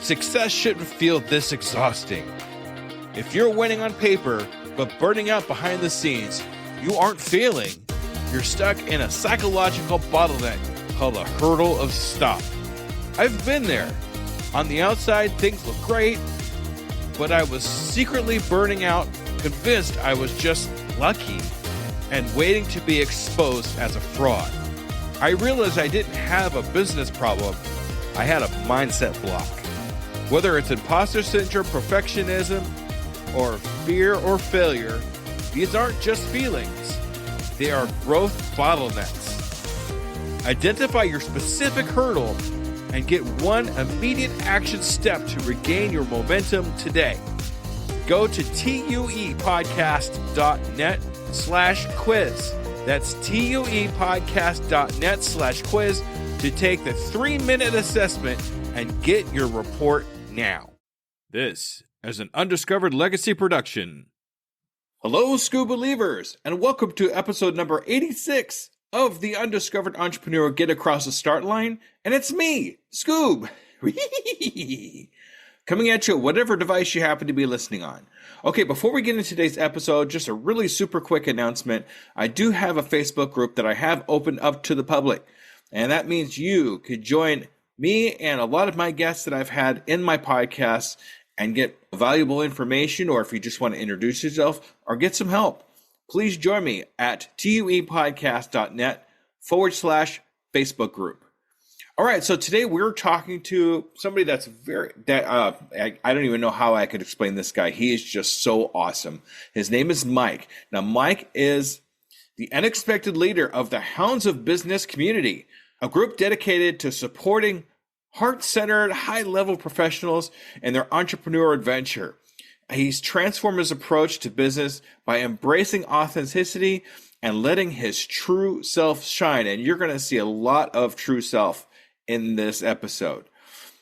Success shouldn't feel this exhausting. If you're winning on paper, but burning out behind the scenes, you aren't failing. You're stuck in a psychological bottleneck called a hurdle of stop. I've been there. On the outside, things look great, but I was secretly burning out, convinced I was just lucky and waiting to be exposed as a fraud. I realized I didn't have a business problem. I had a mindset block. Whether it's imposter syndrome, perfectionism, or fear or failure, these aren't just feelings. They are growth bottlenecks. Identify your specific hurdle and get one immediate action step to regain your momentum today. Go to tuepodcast.net/quiz. That's tuepodcast.net/quiz to take the 3-minute assessment and get your report now. This is an Undiscovered Legacy production. Hello, Scoob Believers, and welcome to episode number 86 of the Undiscovered Entrepreneur Get Across the Start Line, and it's me, Scoob, coming at you at whatever device you happen to be listening on. Okay, before we get into today's episode, just a really super quick announcement. I do have a Facebook group that I have opened up to the public, and that means you could join me and a lot of my guests that I've had in my podcast and get valuable information, or if you just want to introduce yourself or get some help, please join me at tuepodcast.net/Facebook group. All right, so today we're talking to somebody that's I don't even know how I could explain this guy. He is just so awesome. His name is Mike. Now, Mike is the unexpected leader of the Hounds of Business community, a group dedicated to supporting heart-centered, high-level professionals in their entrepreneurial adventure. He's transformed his approach to business by embracing authenticity and letting his true self shine. And you're going to see a lot of true self in this episode.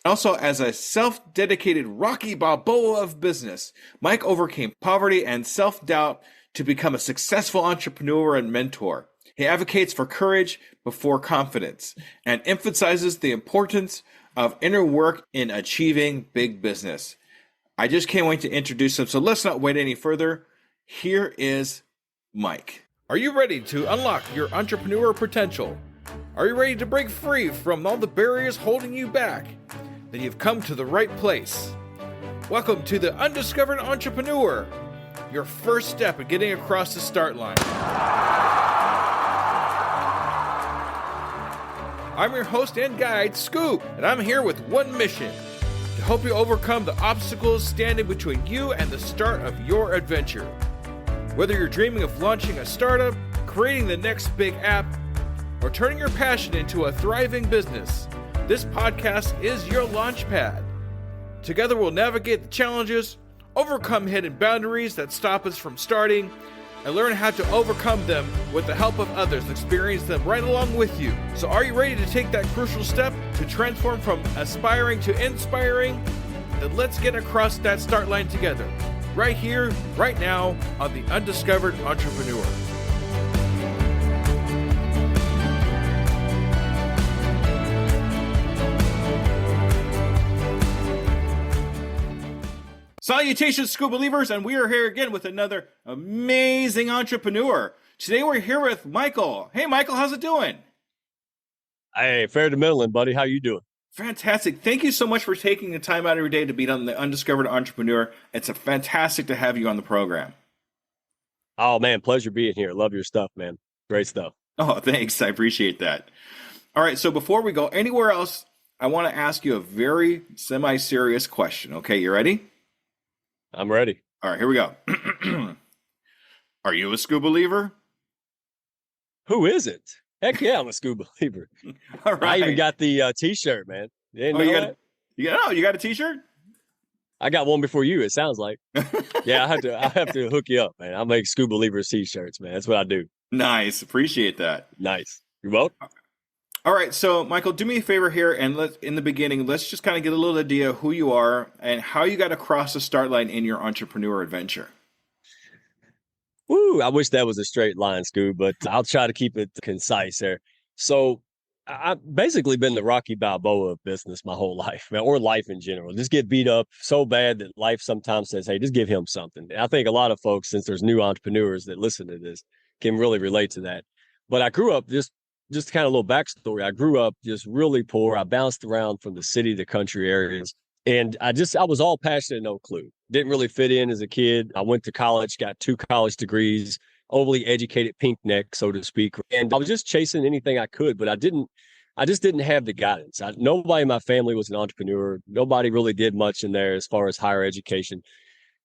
Also, as a self-dedicated Rocky Balboa of business, Mike overcame poverty and self-doubt to become a successful entrepreneur and mentor. He advocates for courage before confidence and emphasizes the importance of inner work in achieving big business. I just can't wait to introduce him, so let's not wait any further. Here is Mike. Are you ready to unlock your entrepreneur potential? Are you ready to break free from all the barriers holding you back? Then you've come to the right place. Welcome to the Undiscovered Entrepreneur, your first step in getting across the start line. I'm your host and guide, Scoob, and I'm here with one mission: to help you overcome the obstacles standing between you and the start of your adventure. Whether you're dreaming of launching a startup, creating the next big app, or turning your passion into a thriving business, this podcast is your launch pad. Together we'll navigate the challenges, overcome hidden boundaries that stop us from starting, and learn how to overcome them with the help of others and experience them right along with you. So are you ready to take that crucial step to transform from aspiring to inspiring? Then let's get across that start line together, right here, right now, on the Undiscovered Entrepreneur. Salutations, Scoob Believers, and we are here again with another amazing entrepreneur. Today we're here with Michael. Hey, Michael, how's it doing? Hey, fair to middling, buddy. How you doing? Fantastic. Thank you so much for taking the time out of your day to be on the Undiscovered Entrepreneur. It's fantastic to have you on the program. Oh, man, pleasure being here. Love your stuff, man. Great stuff. Oh, thanks. I appreciate that. All right, so before we go anywhere else, I want to ask you a very semi-serious question. Okay, you ready? I'm ready. All right, here we go. Are you a Scoob Believer? Who is it? Heck yeah, I'm a Scoob Believer. All right. I even got the T-shirt, man. You got a T-shirt? I got one before you, it sounds like. Yeah, I have to hook you up, man. I make Scoob Believers T-shirts, man. That's what I do. Nice. Appreciate that. Nice. You're welcome. All right, so Michael, do me a favor here, and let's just kind of get a little idea of who you are and how you got across the start line in your entrepreneur adventure. Woo, I wish that was a straight line, Scoob, but I'll try to keep it concise there. So I've basically been the Rocky Balboa of business my whole life, man, or life in general. Just get beat up so bad that life sometimes says, "Hey, just give him something." And I think a lot of folks, since there's new entrepreneurs that listen to this, can really relate to that. But I grew up just kind of a little backstory. I grew up just really poor. I bounced around from the city to country areas, and I was all passionate, no clue. Didn't really fit in as a kid. I went to college, got 2 college degrees, overly educated pink neck, so to speak. And I was just chasing anything I could, but I just didn't have the guidance. Nobody in my family was an entrepreneur. Nobody really did much in there as far as higher education.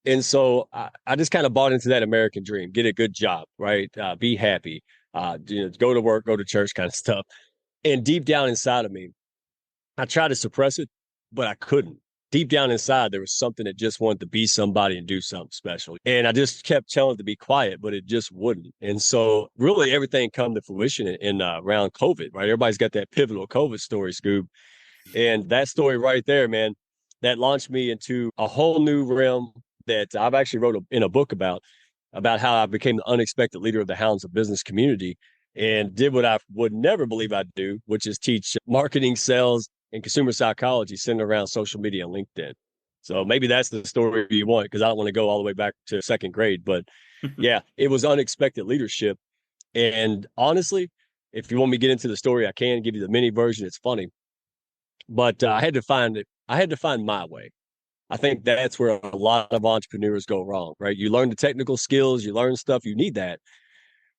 And so I just kind of bought into that American dream, get a good job, right? Be happy, go to work, go to church kind of stuff. And deep down inside of me, I tried to suppress it, but I couldn't. Deep down inside, there was something that just wanted to be somebody and do something special. And I just kept telling it to be quiet, but it just wouldn't. And so really everything come to fruition in around COVID, right? Everybody's got that pivotal COVID story, Scoob. And that story right there, man, that launched me into a whole new realm that I've actually wrote in a book about how I became the unexpected leader of the Hounds of Business community and did what I would never believe I'd do, which is teach marketing, sales, and consumer psychology centered around social media and LinkedIn. So maybe that's the story you want, because I don't want to go all the way back to second grade. But yeah, it was unexpected leadership. And honestly, if you want me to get into the story, I can give you the mini version. It's funny. But I had to find it. I had to find my way. I think that's where a lot of entrepreneurs go wrong, right? You learn the technical skills, you learn stuff, you need that,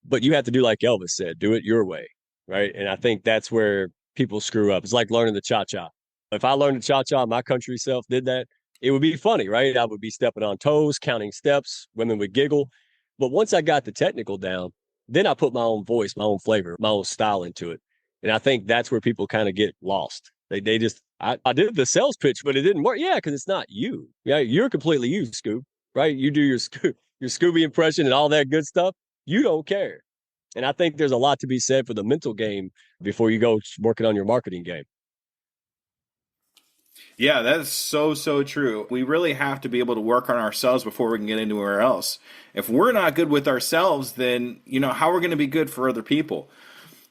but you have to do like Elvis said, do it your way, right? And I think that's where people screw up. It's like learning the cha-cha. If I learned the cha-cha, my country self did that, it would be funny, right? I would be stepping on toes, counting steps, women would giggle. But once I got the technical down, then I put my own voice, my own flavor, my own style into it. And I think that's where people kind of get lost. They just I did the sales pitch, but it didn't work. Yeah, because it's not you. Yeah, you're completely you, Scoop. Right? You do your Scooby impression and all that good stuff. You don't care. And I think there's a lot to be said for the mental game before you go working on your marketing game. Yeah, that is so, so true. We really have to be able to work on ourselves before we can get anywhere else. If we're not good with ourselves, then, how are we going to be good for other people?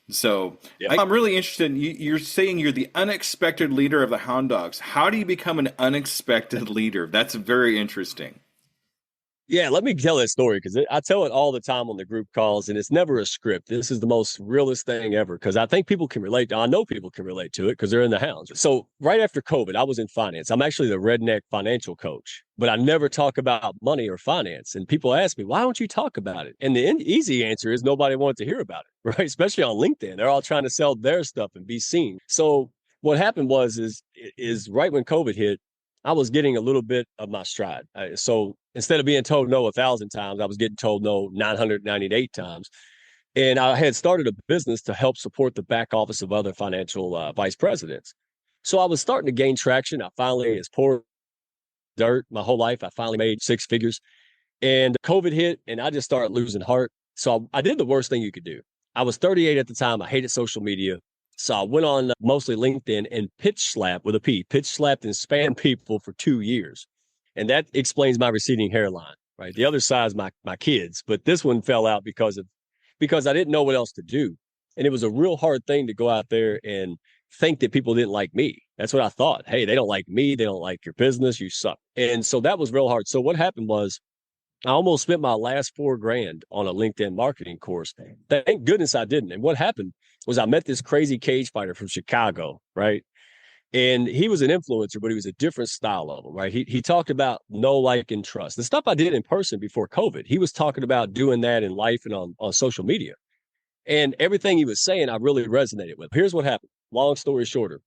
So Yeah. I'm really interested. You're saying you're the unexpected leader of the Hound Dogs. How do you become an unexpected leader? That's very interesting. Yeah, let me tell that story because I tell it all the time on the group calls, and it's never a script. This is the most realest thing ever because I think people can relate. I know people can relate to it because they're in the hounds. So right after COVID, I was in finance. I'm actually the redneck financial coach, but I never talk about money or finance. And people ask me, why don't you talk about it? And the easy answer is nobody wanted to hear about it, right? Especially on LinkedIn. They're all trying to sell their stuff and be seen. So what happened is right when COVID hit, I was getting a little bit of my stride. So instead of being told no 1,000 times, I was getting told no 998 times. And I had started a business to help support the back office of other financial vice presidents. So I was starting to gain traction. I finally, as poor dirt my whole life, I finally made 6 figures. And COVID hit, and I just started losing heart. So I did the worst thing you could do. I was 38 at the time. I hated social media. So I went on mostly LinkedIn and pitch slap with a P, pitch slapped and spammed people for 2 years. And that explains my receding hairline, right? The other side is my kids, but this one fell out because I didn't know what else to do. And it was a real hard thing to go out there and think that people didn't like me. That's what I thought. Hey, they don't like me. They don't like your business. You suck. And so that was real hard. So what happened was I almost spent my last $4,000 on a LinkedIn marketing course. Thank goodness I didn't. And what happened was I met this crazy cage fighter from Chicago, right? And he was an influencer, but he was a different style of him, right? He talked about know, like, and trust. The stuff I did in person before COVID, he was talking about doing that in life and on social media. And everything he was saying, I really resonated with. Here's what happened. Long story shorter.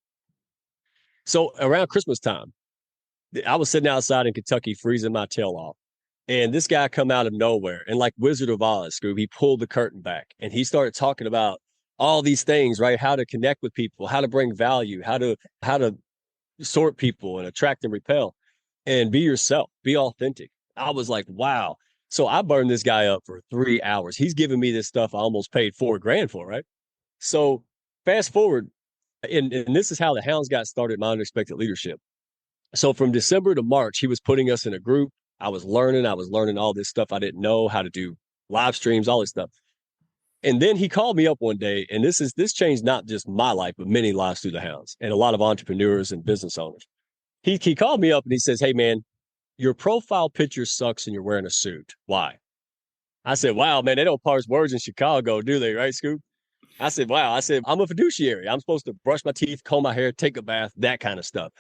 So around Christmas time, I was sitting outside in Kentucky freezing my tail off. And this guy come out of nowhere and like Wizard of Oz, Scoob, he pulled the curtain back and he started talking about all these things, right? How to connect with people, how to bring value, how to sort people and attract and repel and be yourself, be authentic. I was like, wow. So I burned this guy up for 3 hours. He's giving me this stuff I almost paid $4,000 for, right? So fast forward, and this is how the Hounds got started, my unexpected leadership. So from December to March, he was putting us in a group. I was learning all this stuff I didn't know, how to do live streams, all this stuff. And then he called me up one day, and this changed not just my life, but many lives through the hounds and a lot of entrepreneurs and business owners. He called me up and he says, "Hey man, your profile picture sucks and you're wearing a suit. Why?" I said, "Wow, man, they don't parse words in Chicago, do they, right, Scoop?" I said, "Wow." I said, "I'm a fiduciary. I'm supposed to brush my teeth, comb my hair, take a bath, that kind of stuff."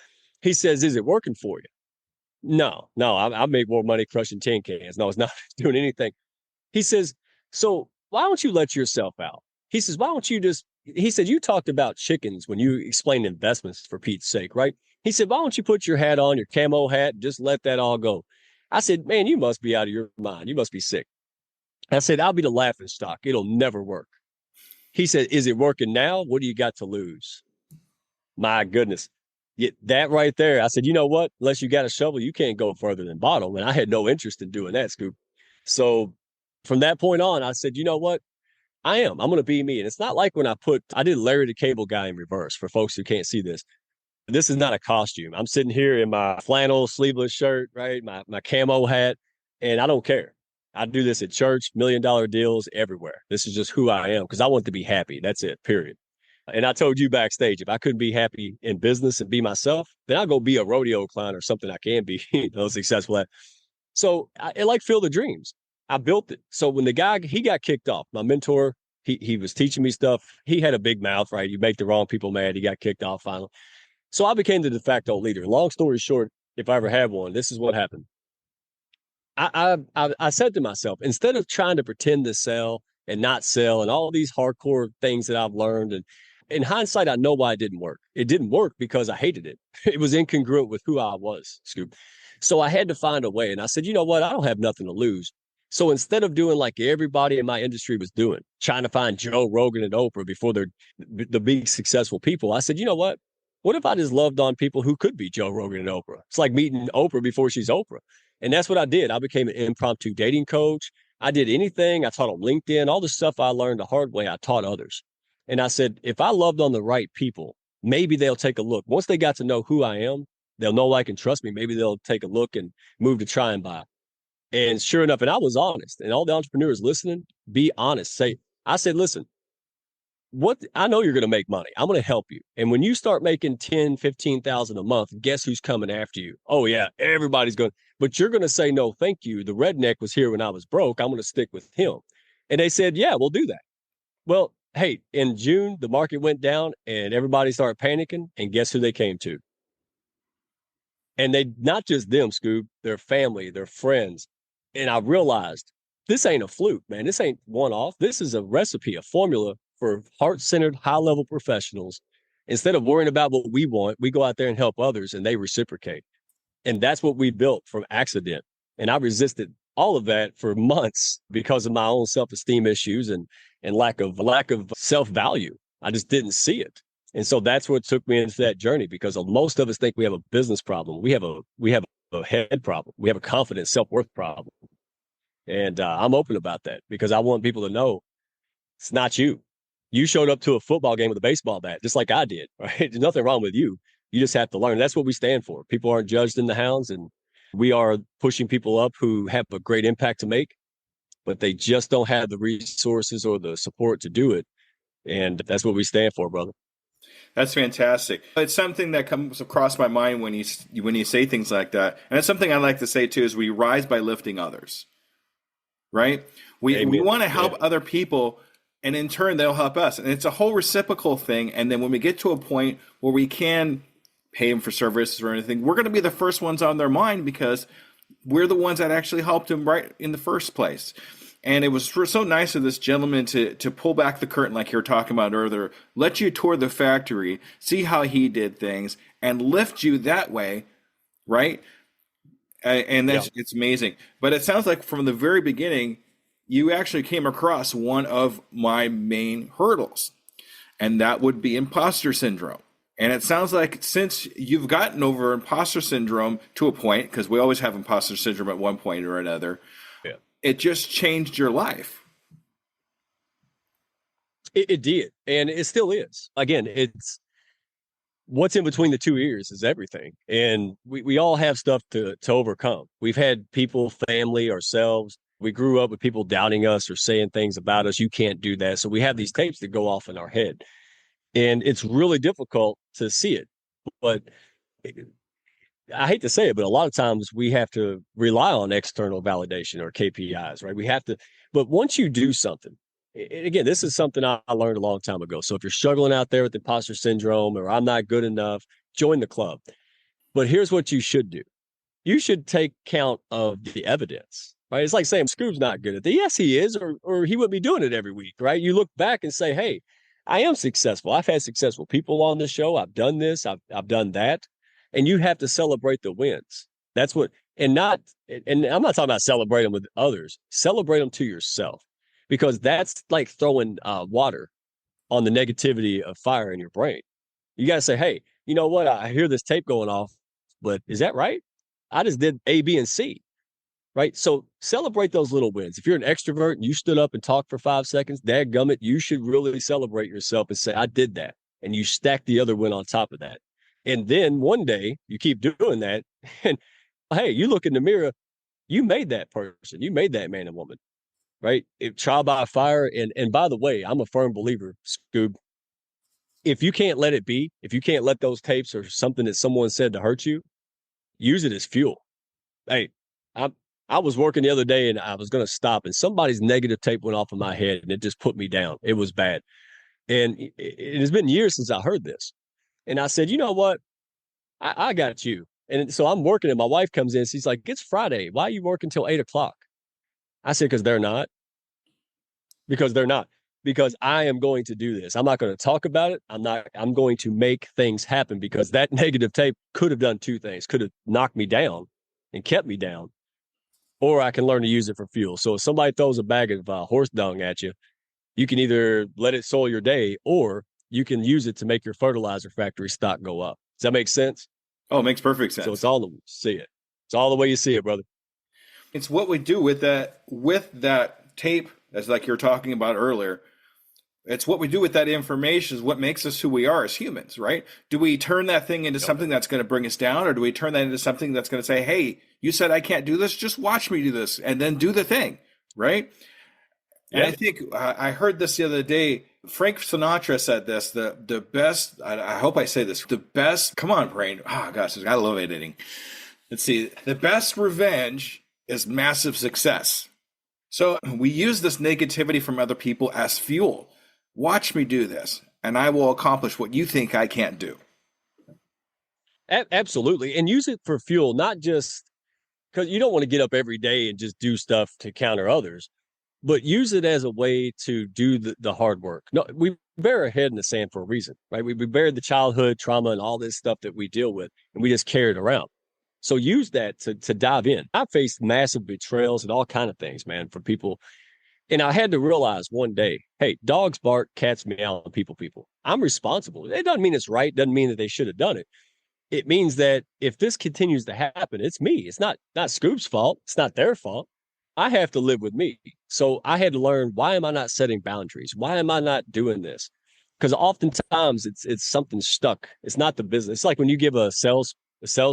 He says, "Is it working for you?" No, no, I make more money crushing tin cans. No, it's not doing anything. He says, "So why don't you let yourself out?" He says, "Why don't you just," he said, "You talked about chickens when you explained investments for Pete's sake, right?" He said, "Why don't you put your hat on, your camo hat, and just let that all go?" I said, "Man, you must be out of your mind. You must be sick." I said, "I'll be the laughing stock. It'll never work." He said, "Is it working now? What do you got to lose?" My goodness. Yeah, that right there. I said, "You know what? Unless you got a shovel, you can't go further than bottom." And I had no interest in doing that, Scoop. So from that point on, I said, "You know what? I'm going to be me." And it's not like when I did Larry the Cable Guy in reverse for folks who can't see this. This is not a costume. I'm sitting here in my flannel sleeveless shirt, right? My camo hat, and I don't care. I do this at church, $1 million deals everywhere. This is just who I am because I want to be happy. That's it, period. And I told you backstage, if I couldn't be happy in business and be myself, then I'll go be a rodeo clown or something I can be successful at. So I like Field of Dreams. I built it. So when the guy he got kicked off, my mentor, he was teaching me stuff. He had a big mouth, right? You make the wrong people mad. He got kicked off finally. So I became the de facto leader. Long story short, if I ever had one, this is what happened. I said to myself, instead of trying to pretend to sell and not sell and all these hardcore things that I've learned, and in hindsight, I know why it didn't work. It didn't work because I hated it. It was incongruent with who I was, Scoop. So I had to find a way. And I said, you know what? I don't have nothing to lose. So instead of doing like everybody in my industry was doing, trying to find Joe Rogan and Oprah before they're the big successful people, I said, you know what? What if I just loved on people who could be Joe Rogan and Oprah? It's like meeting Oprah before she's Oprah. And that's what I did. I became an impromptu dating coach. I did anything. I taught on LinkedIn, all the stuff I learned the hard way. I taught others. And I said, if I loved on the right people, maybe they'll take a look. Once they got to know who I am, they'll know, like, and trust me. Maybe they'll take a look and move to try and buy. And sure enough, and I was honest. And all the entrepreneurs listening, be honest. I said, listen, what I know you're going to make money. I'm going to help you. And when you start making 10, 15,000 a month, guess who's coming after you? Oh yeah, everybody's going, but you're going to say, no, thank you. The redneck was here when I was broke. I'm going to stick with him. And they said, yeah, we'll do that. Well, hey, in June, the market went down and everybody started panicking. And guess who they came to? And they, not just them, Scoob, their family, their friends. And I realized this ain't a fluke, man. This ain't one off. This is a recipe, a formula for heart centered, high level professionals. Instead of worrying about what we want, we go out there and help others and they reciprocate. And that's what we built from accident. And I resisted all of that for months because of my own self-esteem issues and lack of self-value. I just didn't see it. And so that's what took me into that journey because most of us think we have a business problem. We have a head problem. We have a confidence, self-worth problem. And I'm open about that because I want people to know it's not you. You showed up to a football game with a baseball bat, just like I did, right? There's nothing wrong with you. You just have to learn. That's what we stand for. People aren't judged in the hounds, and we are pushing people up who have a great impact to make, but they just don't have the resources or the support to do it. And that's what we stand for, brother. That's fantastic. It's something that comes across my mind when you say things like that, and it's something I like to say too: is we rise by lifting others, right? We want to help other people, and in turn they'll help us, and it's a whole reciprocal thing. And then when we get to a point where we can pay them for services or anything, we're going to be the first ones on their mind because we're the ones that actually helped them right in the first place. And it was so nice of this gentleman to pull back the curtain like you were talking about earlier, let you tour the factory, see how he did things, and lift you that way, right? And that's it's amazing. But it sounds like from the very beginning, you actually came across one of my main hurdles, and that would be imposter syndrome. And it sounds like since you've gotten over imposter syndrome to a point, because we always have imposter syndrome at one point or another, it just changed your life. It did. And it still is. Again, it's what's in between the two ears is everything. And we all have stuff to overcome. We've had people, family, ourselves We grew up with people doubting us or saying things about us. You can't do that. So we have these tapes that go off in our head. And it's really difficult to see it. But I hate to say it, but a lot of times we have to rely on external validation or KPIs, right? We have to, but once you do something, and again, this is something I learned a long time ago. So if you're struggling out there with imposter syndrome or I'm not good enough, join the club. But here's what you should do. You should take count of the evidence, right? It's like saying Scoob's not good at it. Yes, he is, or he wouldn't be doing it every week, right? You look back and say, hey, I am successful. I've had successful people on the show. I've done this. I've done that. And you have to celebrate the wins. That's what, and I'm not talking about celebrating with others. Celebrate them to yourself, because that's like throwing water on the negativity of fire in your brain. You got to say, hey, you know what? I hear this tape going off, but is that right? I just did A, B, and C, right? So celebrate those little wins. If you're an extrovert and you stood up and talked for 5 seconds, dadgummit, you should really celebrate yourself and say, I did that. And you stack the other win on top of that. And then one day you keep doing that. And hey, you look in the mirror, you made that person, you made that man and woman, right? Trial by fire. And by the way, I'm a firm believer, Scoob, if you can't let it be, if you can't let those tapes or something that someone said to hurt you, use it as fuel. Hey, I was working the other day and I was going to stop and somebody's negative tape went off in my head and it just put me down. It was bad. And it has been years since I heard this. And I said, you know what? I got you. And so I'm working and my wife comes in. She's like, it's Friday. Why are you working till 8 o'clock? I said, because they're not. Because they're not. Because I am going to do this. I'm not going to talk about it. I'm going to make things happen, because that negative tape could have done two things. Could have knocked me down and kept me down, or I can learn to use it for fuel. So if somebody throws a bag of horse dung at you, you can either let it soil your day, or you can use it to make your fertilizer factory stock go up. Does that make sense? Oh, it makes perfect sense. So it's all the way you see it. It's all the way you see it, brother. It's what we do with that tape, as like you were talking about earlier. It's what we do with that information is what makes us who we are as humans, right? Do we turn that thing into something that's going to bring us down, or do we turn that into something that's going to say, hey, you said I can't do this, just watch me do this, and then do the thing, right? And I think I heard this the other day. Frank Sinatra said this, the best, I hope I say this, the best, come on, brain. Oh, gosh, I love editing. Let's see. The best revenge is massive success. So we use this negativity from other people as fuel. Watch me do this, and I will accomplish what you think I can't do. Absolutely. And use it for fuel, not just because you don't want to get up every day and just do stuff to counter others, but use it as a way to do the hard work. No, we bury our head in the sand for a reason, right? We buried the childhood trauma and all this stuff that we deal with, and we just carry it around. So use that to dive in. I faced massive betrayals and all kind of things, man, from people. And I had to realize one day, hey, dogs bark, cats meow, people. I'm responsible. It doesn't mean it's right. Doesn't mean that they should have done it. It means that if this continues to happen, it's me. It's not Scoop's fault. It's not their fault. I have to live with me. So I had to learn, why am I not setting boundaries? Why am I not doing this? Because oftentimes it's something stuck. It's not the business. It's like when you give a sales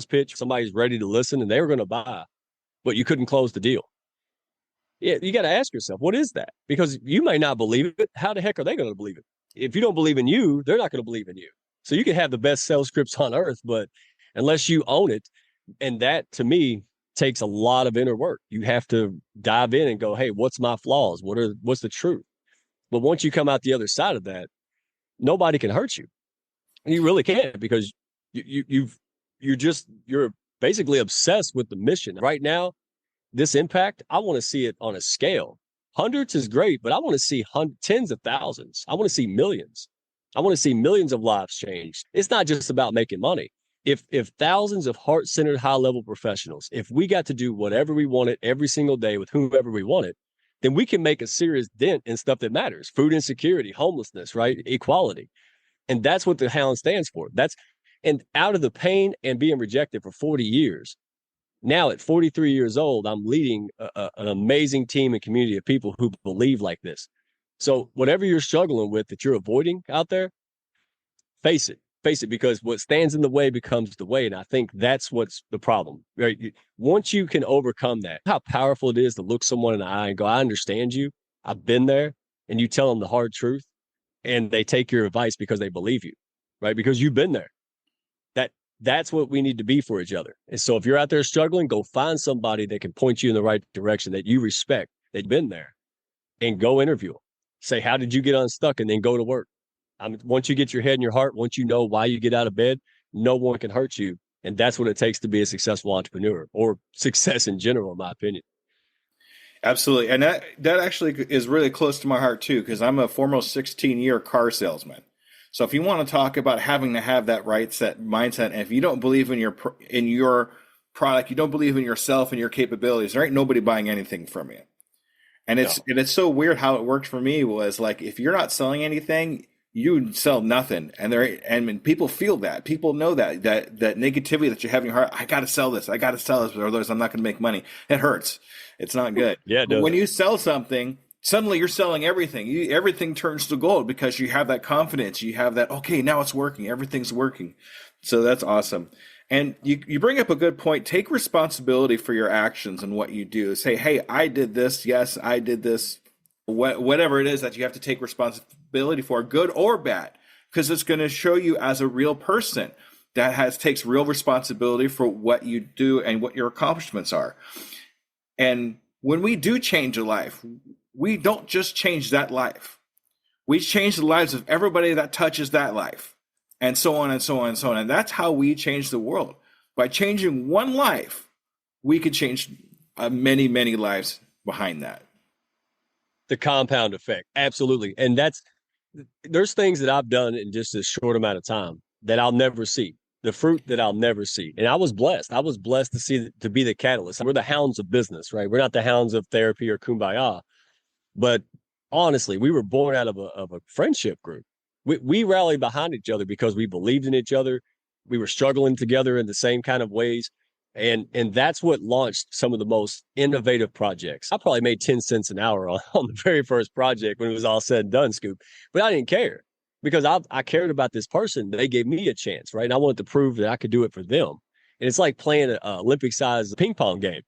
pitch, somebody's ready to listen and they were going to buy, but you couldn't close the deal. Yeah, you got to ask yourself, what is that? Because you may not believe it. How the heck are they going to believe it? If you don't believe in you, they're not going to believe in you. So you can have the best sales scripts on earth, but unless you own it, and that to me takes a lot of inner work. You have to dive in and go, hey, what's my flaws? What's the truth? But once you come out the other side of that, nobody can hurt you. And you really can't, because you're basically obsessed with the mission. Right now, this impact, I want to see it on a scale. Hundreds is great, but I want to see tens of thousands. I want to see millions. I want to see millions of lives changed. It's not just about making money. If thousands of heart-centered, high-level professionals, if we got to do whatever we wanted every single day with whomever we wanted, then we can make a serious dent in stuff that matters. Food insecurity, homelessness, right? Equality. And that's what the Hound stands for. And out of the pain and being rejected for 40 years, now at 43 years old, I'm leading an amazing team and community of people who believe like this. So whatever you're struggling with that you're avoiding out there, face it. face it, because what stands in the way becomes the way. And I think that's what's the problem, right? Once you can overcome that, how powerful it is to look someone in the eye and go, I understand you. I've been there. And you tell them the hard truth and they take your advice because they believe you, right? Because you've been there. That's what we need to be for each other. And so if you're out there struggling, go find somebody that can point you in the right direction, that you respect, that you've been there, and go interview them. Say, how did you get unstuck? And then go to work. Once you get your head in your heart, once you know why you get out of bed, no one can hurt you. And that's what it takes to be a successful entrepreneur, or success in general, in my opinion. Absolutely. And that actually is really close to my heart too, because I'm a former 16-year car salesman. So if you want to talk about having to have that mindset, and if you don't believe in your product, you don't believe in yourself and your capabilities, there ain't nobody buying anything from you. And it's so weird how it worked for me. Was like, if you're not selling anything, you sell nothing. And people feel that. People know that negativity that you have in your heart. I got to sell this, or otherwise I'm not going to make money. It hurts. It's not good. Yeah. But when you sell something, suddenly you're selling everything. Everything turns to gold because you have that confidence. You have that, okay, now it's working. Everything's working. So that's awesome. And you bring up a good point. Take responsibility for your actions and what you do. Say, hey, I did this. Yes, I did this. Whatever it is that you have to take responsibility for, good or bad, because it's going to show you as a real person that takes real responsibility for what you do and what your accomplishments are. And when we do change a life, we don't just change that life. We change the lives of everybody that touches that life, and so on and so on and so on. And that's how we change the world. By changing one life, we could change many, many lives behind that. The compound effect. Absolutely. And there's things that I've done in just a short amount of time that I'll never see. The fruit that I'll never see. And I was blessed. I was blessed to be the catalyst. We're the hounds of business, right? We're not the hounds of therapy or kumbaya. But honestly, we were born out of a friendship group. We rallied behind each other because we believed in each other. We were struggling together in the same kind of ways. And that's what launched some of the most innovative projects. I probably made 10 cents an hour on the very first project when it was all said and done, Scoop. But I didn't care, because I cared about this person. They gave me a chance, right? And I wanted to prove that I could do it for them. And it's like playing an Olympic-sized ping pong game.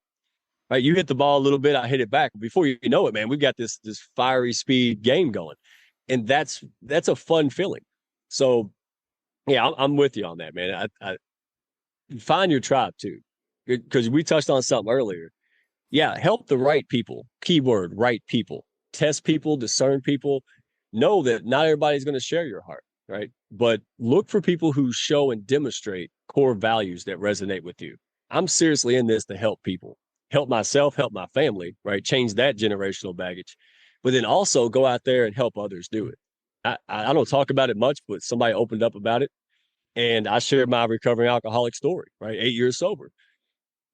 Right, you hit the ball a little bit, I hit it back. Before you know it, man, we've got this fiery speed game going, and that's a fun feeling. So, yeah, I'm with you on that, man. I find your tribe too, because we touched on something earlier. Yeah, help the right people. Keyword: right people. Test people, discern people. Know that not everybody's going to share your heart, right? But look for people who show and demonstrate core values that resonate with you. I'm seriously in this to help people. Help myself, help my family, right? Change that generational baggage, but then also go out there and help others do it. I don't talk about it much, but somebody opened up about it, and I shared my recovering alcoholic story, right? 8 years sober.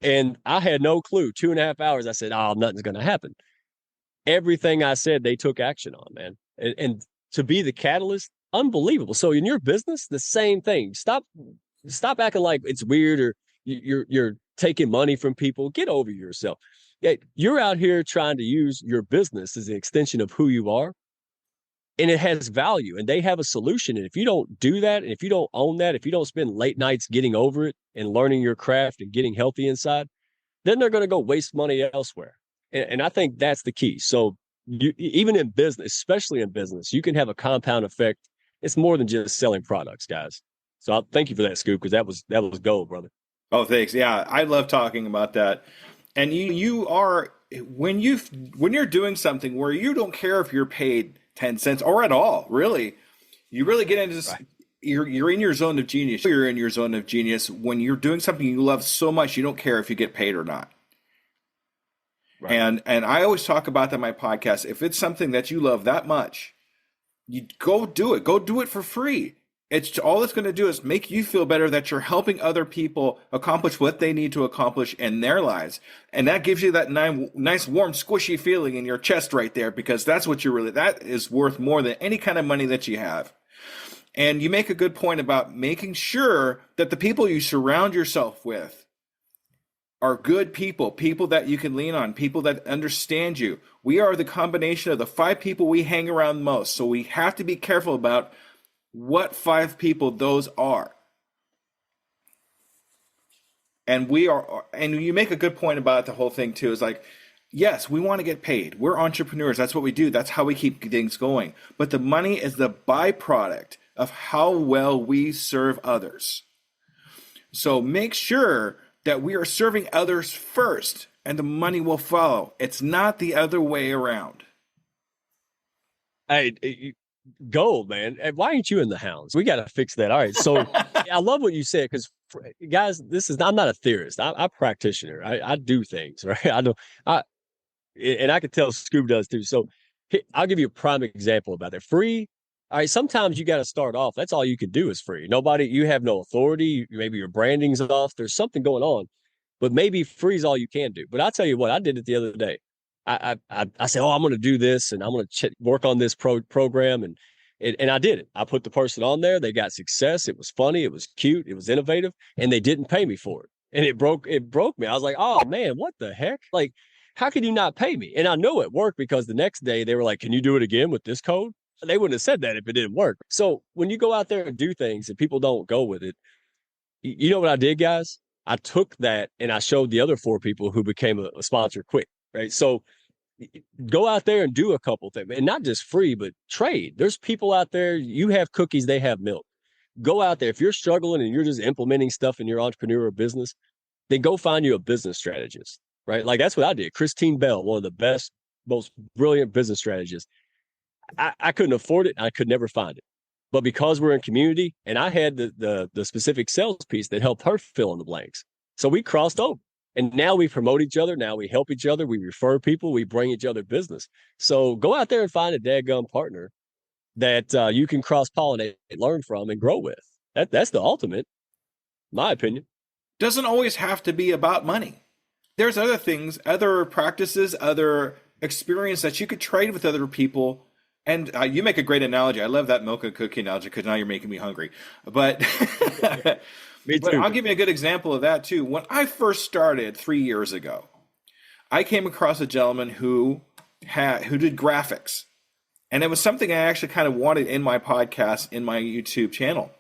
And I had no clue. 2.5 hours, I said, oh, nothing's going to happen. Everything I said, they took action on, man. And to be the catalyst, unbelievable. So in your business, the same thing. Stop acting like it's weird or you're taking money from people. Get over yourself. You're out here trying to use your business as an extension of who you are, and it has value, and they have a solution. And if you don't do that, and if you don't own that, if you don't spend late nights getting over it and learning your craft and getting healthy inside, then they're going to go waste money elsewhere. And I think that's the key. So even in business, especially in business, you can have a compound effect. It's more than just selling products, guys. So thank you for that, Scoop, because that was gold, brother. Oh, thanks. Yeah, I love talking about that. And you are, when you're doing something where you don't care if you're paid 10 cents or at all, really, you really get into this. Right. You're in your zone of genius. You're in your zone of genius when you're doing something you love so much you don't care if you get paid or not. Right. And I always talk about that in my podcast. If it's something that you love that much, you go do it. Go do it for free. It's all it's going to do is make you feel better that you're helping other people accomplish what they need to accomplish in their lives. And that gives you that nice, warm, squishy feeling in your chest right there, because that's what that is worth more than any kind of money that you have. And you make a good point about making sure that the people you surround yourself with are good people that you can lean on, people that understand you. We are the combination of the 5 people we hang around most. So we have to be careful about what 5 people those are. And you make a good point about the whole thing too, is like, yes, we want to get paid. We're entrepreneurs. That's what we do. That's how we keep things going. But the money is the byproduct of how well we serve others. So make sure that we are serving others first and the money will follow. It's not the other way around. Hey, gold, man. Why ain't you in the hounds? We got to fix that. All right. So I love what you said, because guys, I'm not a theorist. I'm a practitioner. I do things, right? And I could tell Scoob does too. So I'll give you a prime example about that. Free. All right. Sometimes you got to start off. That's all you can do is free. You have no authority. Maybe your branding's off. There's something going on, but maybe free is all you can do. But I'll tell you what, I did it the other day. I said, oh, I'm going to do this and I'm going to work on this program. And I did it. I put the person on there. They got success. It was funny. It was cute. It was innovative, and they didn't pay me for it. And it broke me. I was like, oh man, what the heck? Like, how could you not pay me? And I know it worked, because the next day they were like, can you do it again with this code? They wouldn't have said that if it didn't work. So when you go out there and do things and people don't go with it, you know what I did, guys? I took that and I showed the other 4 people who became a sponsor quick, right? So go out there and do a couple things, and not just free, but trade. There's people out there, you have cookies, they have milk. Go out there. If you're struggling and you're just implementing stuff in your entrepreneurial business, then go find you a business strategist, right? Like that's what I did. Christine Bell, one of the best, most brilliant business strategists. I couldn't afford it. I could never find it. But because we're in community, and I had the specific sales piece that helped her fill in the blanks. So we crossed over. And now we promote each other. Now we help each other. We refer people. We bring each other business. So go out there and find a dadgum partner that you can cross-pollinate, learn from, and grow with. That's the ultimate, my opinion. Doesn't always have to be about money. There's other things, other practices, other experience that you could trade with other people. And you make a great analogy. I love that milk and cookie analogy, because now you're making me hungry. But Me too. But I'll give you a good example of that too. When I first started 3 years ago, I came across a gentleman who did graphics, and it was something I actually kind of wanted in my podcast, in my YouTube channel.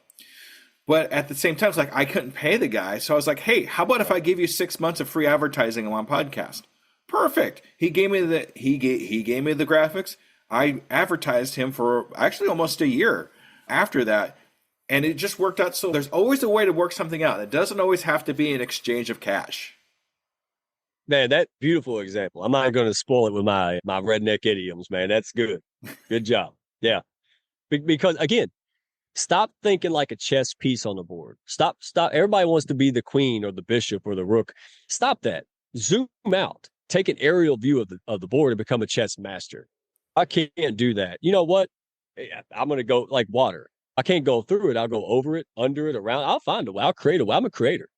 But at the same time, it's like I couldn't pay the guy, so I was like, "Hey, how about if I give you 6 months of free advertising on my podcast?" Perfect. He gave me the graphics. I advertised him for actually almost a year after that. And it just worked out. So there's always a way to work something out. It doesn't always have to be an exchange of cash. Man, that beautiful example. I'm not going to spoil it with my redneck idioms, man. That's good. Good job. Yeah. Because again, stop thinking like a chess piece on the board. Stop. Everybody wants to be the queen or the bishop or the rook. Stop that. Zoom out. Take an aerial view of the board and become a chess master. I can't do that. You know what? I'm going to go like water. I can't go through it. I'll go over it, under it, around. I'll find a way. I'll create a way. I'm a creator.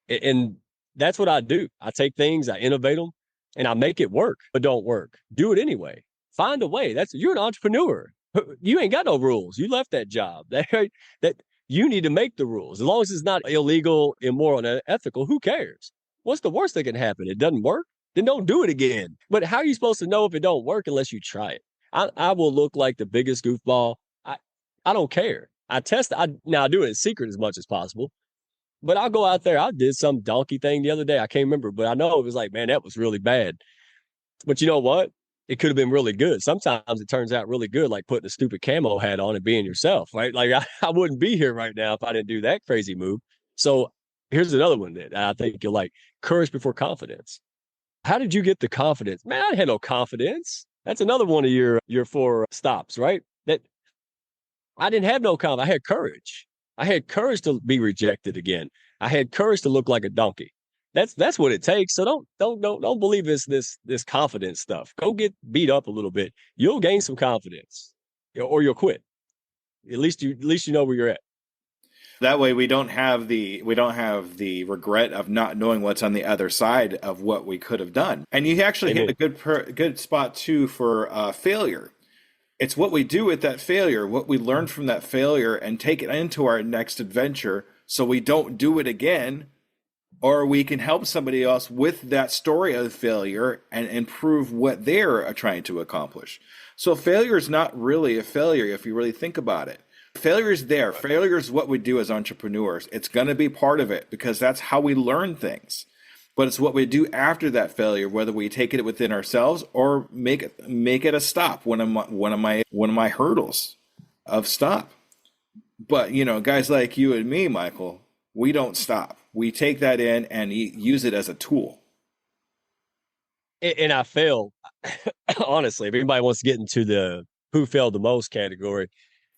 And that's what I do. I take things, I innovate them, and I make it work, but don't work. Do it anyway. Find a way. You're an entrepreneur. You ain't got no rules. You left that job. That you need to make the rules. As long as it's not illegal, immoral, and unethical, who cares? What's the worst that can happen? It doesn't work? Then don't do it again. But how are you supposed to know if it don't work unless you try it? I will look like the biggest goofball. I don't care. I test. I do it in secret as much as possible. But I'll go out there. I did some donkey thing the other day. I can't remember, but I know it was like, man, that was really bad. But you know what? It could have been really good. Sometimes it turns out really good, like putting a stupid camo hat on and being yourself, right? Like I wouldn't be here right now if I didn't do that crazy move. So here's another one that I think you'll like: courage before confidence. How did you get the confidence? Man, I had no confidence. That's another one of your 4 stops, right? That I didn't have no confidence. I had courage. I had courage to be rejected again. I had courage to look like a donkey. That's what it takes. So don't believe this confidence stuff. Go get beat up a little bit. You'll gain some confidence, or you'll quit. At least you know where you're at. That way we don't have the regret of not knowing what's on the other side of what we could have done. And you actually hit a good spot too for failure. It's what we do with that failure, what we learn from that failure, and take it into our next adventure so we don't do it again, or we can help somebody else with that story of failure and improve what they're trying to accomplish. So failure is not really a failure if you really think about it. Failure is there. Failure is what we do as entrepreneurs. It's going to be part of it because that's how we learn things. But it's what we do after that failure, whether we take it within ourselves or make it a stop. One of my hurdles of stop. But guys like you and me, Michael, we don't stop. We take that in and use it as a tool. And I fail. Honestly, if anybody wants to get into the who failed the most category,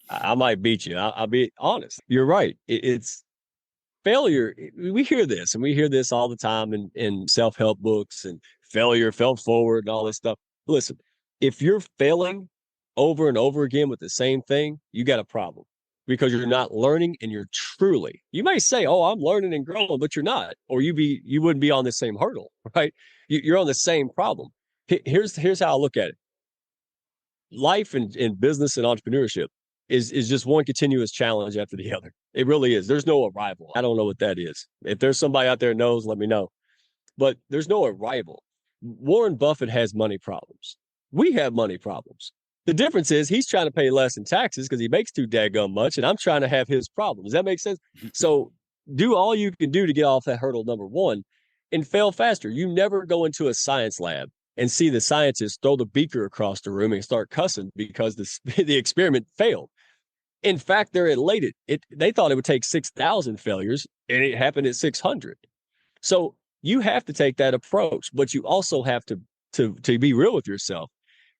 I might beat you. I'll be honest. You're right. It's failure. We hear this, and we hear this all the time in self-help books and failure, fell forward, and all this stuff. Listen, if you're failing over and over again with the same thing, you got a problem because you're not learning and you're truly, you may say, oh, I'm learning and growing, but you're not, or you wouldn't be on the same hurdle, right? You're on the same problem. Here's how I look at it. Life and business and entrepreneurship is just one continuous challenge after the other. It really is. There's no arrival. I don't know what that is. If there's somebody out there knows, let me know. But there's no arrival. Warren Buffett has money problems. We have money problems. The difference is he's trying to pay less in taxes because he makes too daggum much, and I'm trying to have his problem. Does that make sense? So do all you can do to get off that hurdle, number one, and fail faster. You never go into a science lab and see the scientists throw the beaker across the room and start cussing because the experiment failed. In fact, they're elated. They thought it would take 6,000 failures, and it happened at 600. So you have to take that approach, but you also have to be real with yourself.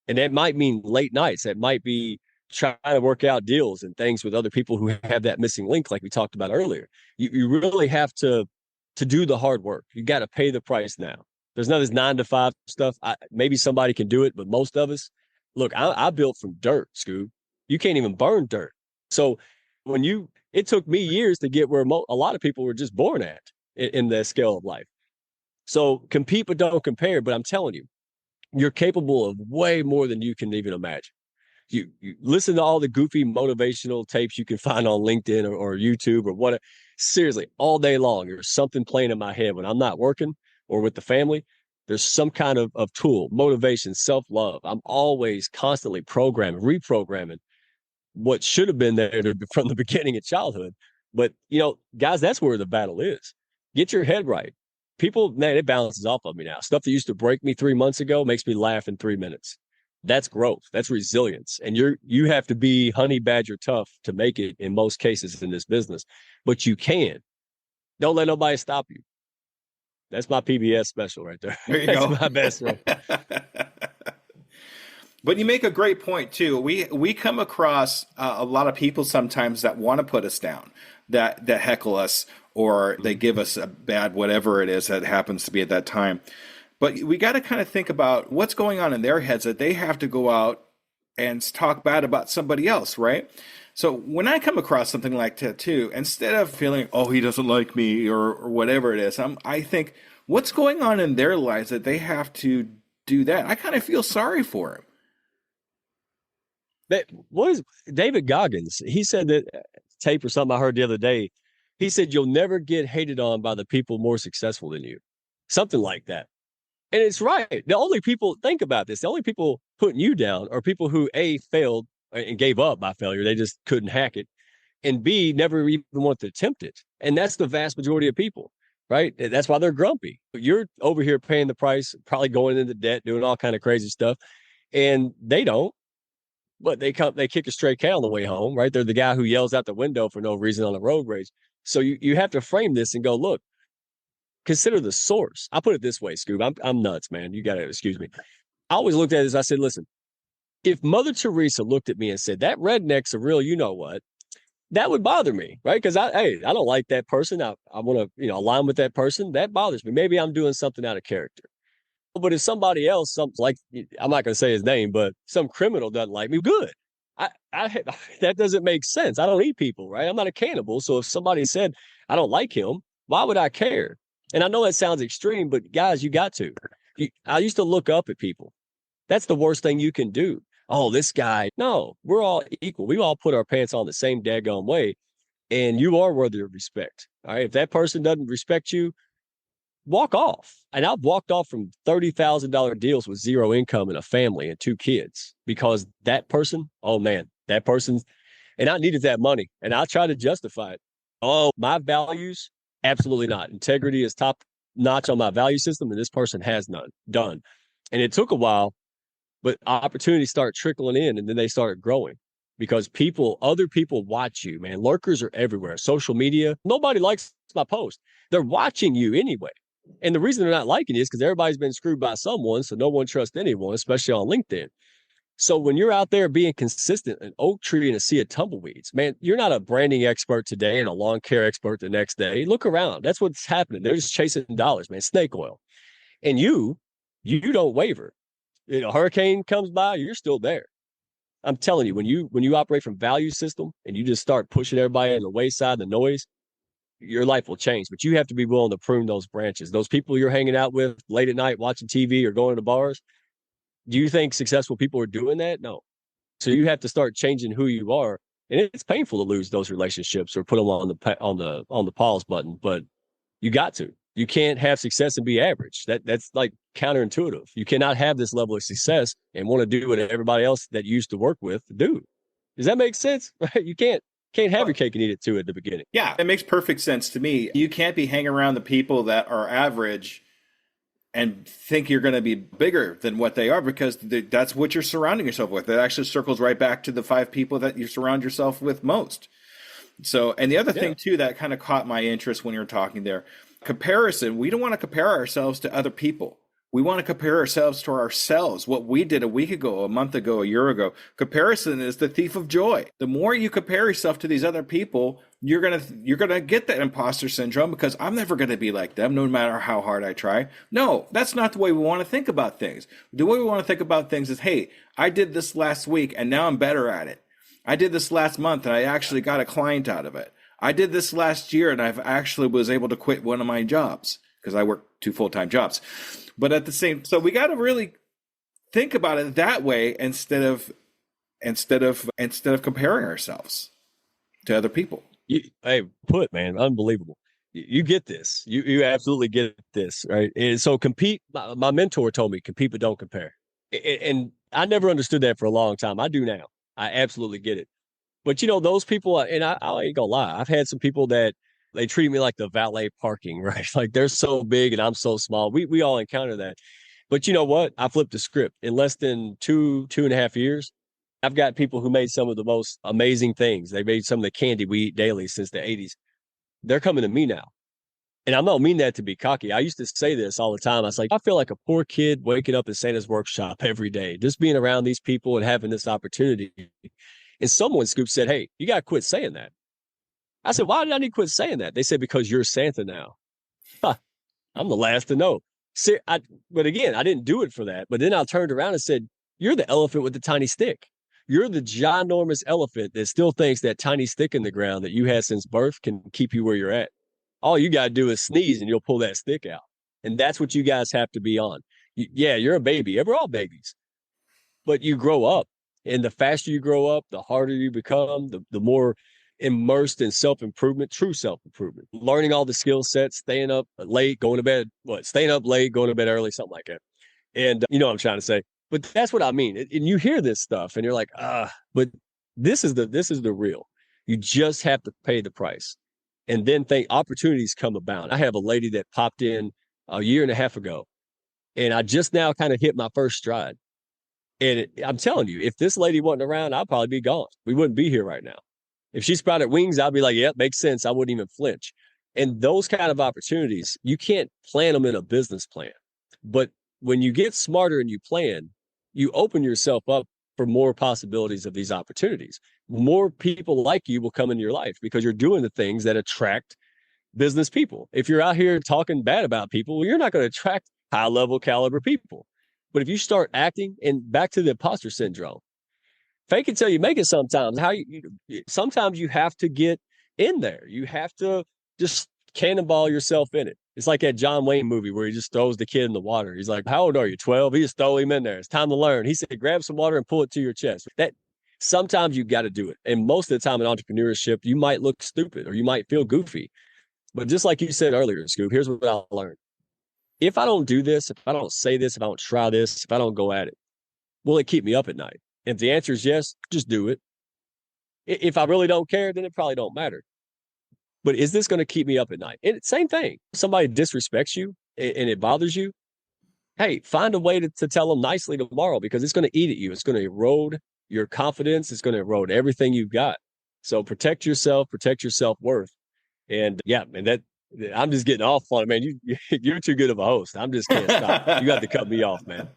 And that might mean late nights. That might be trying to work out deals and things with other people who have that missing link, like we talked about earlier. You really have to do the hard work. You got to pay the price now. There's none of this 9 to 5 stuff. Maybe somebody can do it, but most of us, look, I built from dirt, Scoob. You can't even burn dirt. So it took me years to get where a lot of people were just born at in the scale of life. So compete, but don't compare. But I'm telling you, you're capable of way more than you can even imagine. You listen to all the goofy motivational tapes you can find on LinkedIn or YouTube or whatever. Seriously, all day long, there's something playing in my head when I'm not working or with the family. There's some kind of tool, motivation, self-love. I'm always constantly reprogramming what should have been there from the beginning of childhood. But, guys, that's where the battle is. Get your head right. People, man, it balances off of me now. Stuff that used to break me 3 months ago makes me laugh in 3 minutes. That's growth. That's resilience. And you have to be honey badger tough to make it in most cases in this business. But you can. Don't let nobody stop you. That's my PBS special right there. There you That's go. my best one. But you make a great point too. We come across a lot of people sometimes that want to put us down, that heckle us, or they give us a bad whatever it is that happens to be at that time. But we got to kind of think about what's going on in their heads that they have to go out and talk bad about somebody else, right? So when I come across something like that too, instead of feeling, oh, he doesn't like me or whatever it is, I think, what's going on in their lives that they have to do that? I kind of feel sorry for him. What is David Goggins? He said that tape or something I heard the other day. He said, you'll never get hated on by the people more successful than you. Something like that. And it's right. The only people, think about this, the only people putting you down are people who A, failed and gave up by failure. They just couldn't hack it. And B, never even wanted to attempt it. And that's the vast majority of people, right? That's why they're grumpy. You're over here paying the price, probably going into debt, doing all kind of crazy stuff. And they don't. But they kick a stray cat on the way home, right? They're the guy who yells out the window for no reason on a road rage. So you have to frame this and go, look, consider the source. I put it this way, Scoob. I'm nuts, man. You got to excuse me. I always looked at it as I said, listen, if Mother Teresa looked at me and said, that redneck's a real you know what, that would bother me, right? Because I don't like that person. I want to align with that person. That bothers me. Maybe I'm doing something out of character. But if somebody else, like, I'm not going to say his name, but some criminal doesn't like me, good. I that doesn't make sense. I don't eat people, right? I'm not a cannibal. So if somebody said I don't like him, why would I care? And I know that sounds extreme, but guys, you got to. I used to look up at people. That's the worst thing you can do. Oh, this guy. No, we're all equal. We all put our pants on the same daggone way. And you are worthy of respect. All right. If that person doesn't respect you, walk off. And I've walked off from $30,000 deals with zero income and a family and 2 kids because that person, oh man, that person, And I needed that money. And I tried to justify it. Oh, my values? Absolutely not. Integrity is top notch on my value system, and this person has none done. And it took a while, but opportunities start trickling in, and then they started growing because other people watch you, man. Lurkers are everywhere. Social media, nobody likes my post. They're watching you anyway. And the reason they're not liking it is because everybody's been screwed by someone, so no one trusts anyone, especially on LinkedIn. So when you're out there being consistent, an oak tree in a sea of tumbleweeds, man, you're not a branding expert today and a lawn care expert the next day. Look around. That's what's happening. They're just chasing dollars, man, snake oil. And you don't waver. A hurricane comes by, you're still there. I'm telling you, when you operate from value system and you just start pushing everybody in the wayside, the noise, your life will change. But you have to be willing to prune those branches. Those people you're hanging out with late at night watching TV or going to bars, do you think successful people are doing that? No. So you have to start changing who you are, and it's painful to lose those relationships or put them on the pause button. But you got to. You can't have success and be average. That's like counterintuitive. You cannot have this level of success and want to do what everybody else that you used to work with do. Does that make sense? Right? You can't have your cake and eat it too at the beginning. Yeah, it makes perfect sense to me. You can't be hanging around the people that are average and think you're going to be bigger than what they are, because that's what you're surrounding yourself with. It actually circles right back to the 5 people that you surround yourself with most. So, and the other thing too that kind of caught my interest when you were talking there, comparison. We don't want to compare ourselves to other people. We want to compare ourselves to ourselves, what we did a week ago, a month ago, a year ago. Comparison is the thief of joy. The more you compare yourself to these other people, you're gonna get that imposter syndrome, because I'm never gonna be like them, no matter how hard I try. No, that's not the way we want to think about things. The way we want to think about things is, hey, I did this last week and now I'm better at it. I did this last month and I actually got a client out of it. I did this last year and I've actually was able to quit one of my jobs because I work 2 full-time jobs. But at the same, so we got to really think about it that way instead of comparing ourselves to other people. Man, unbelievable. You get this. You absolutely get this, right? And so compete. My mentor told me, compete but don't compare. And I never understood that for a long time. I do now. I absolutely get it. But those people, and I ain't gonna lie, I've had some people that they treat me like the valet parking, right? Like they're so big and I'm so small. We all encounter that. But you know what? I flipped the script. In less than 2.5 years, I've got people who made some of the most amazing things. They made some of the candy we eat daily since the 80s. They're coming to me now. And I don't mean that to be cocky. I used to say this all the time. I was like, I feel like a poor kid waking up in Santa's workshop every day, just being around these people and having this opportunity. And someone, Scoop, said, hey, you got to quit saying that. I said, why did I need to quit saying that? They said, because you're Santa now. Huh, I'm the last to know. But again, I didn't do it for that. But then I turned around and said, you're the elephant with the tiny stick. You're the ginormous elephant that still thinks that tiny stick in the ground that you had since birth can keep you where you're at. All you got to do is sneeze and you'll pull that stick out. And that's what you guys have to be on. You're a baby. We're all babies. But you grow up. And the faster you grow up, the harder you become, the more immersed in self-improvement, true self-improvement, learning all the skill sets, staying up late, going to bed, staying up late, going to bed early, something like that. And you know what I'm trying to say. But that's what I mean. And you hear this stuff and you're like, but this is the real. You just have to pay the price. And then opportunities come about. I have a lady that popped in a year and a half ago, and I just now kind of hit my first stride. And I'm telling you, if this lady wasn't around, I'd probably be gone. We wouldn't be here right now. If she sprouted wings, I'd be like, yep, makes sense. I wouldn't even flinch. And those kind of opportunities, you can't plan them in a business plan. But when you get smarter and you plan, you open yourself up for more possibilities of these opportunities. More people like you will come into your life because you're doing the things that attract business people. If you're out here talking bad about people, well, you're not going to attract high level caliber people. But if you start acting, and back to the imposter syndrome, fake it till you make it sometimes. Sometimes you have to get in there. You have to just cannonball yourself in it. It's like that John Wayne movie where he just throws the kid in the water. He's like, how old are you? 12? He just throw him in there. It's time to learn. He said, grab some water and pull it to your chest. That sometimes you got to do it. And most of the time in entrepreneurship, you might look stupid or you might feel goofy. But just like you said earlier, Scoop, here's what I learned. If I don't do this, if I don't say this, if I don't try this, if I don't go at it, will it keep me up at night? If the answer is yes, just do it. If I really don't care, then it probably don't matter. But is this going to keep me up at night? And same thing. Somebody disrespects you and it bothers you. Hey, find a way to tell them nicely tomorrow, because it's going to eat at you. It's going to erode your confidence. It's going to erode everything you've got. So protect yourself, protect your self-worth. And yeah, man, that I'm just getting off on it, man. You're too good of a host. I'm just can't stop. You got to cut me off, man.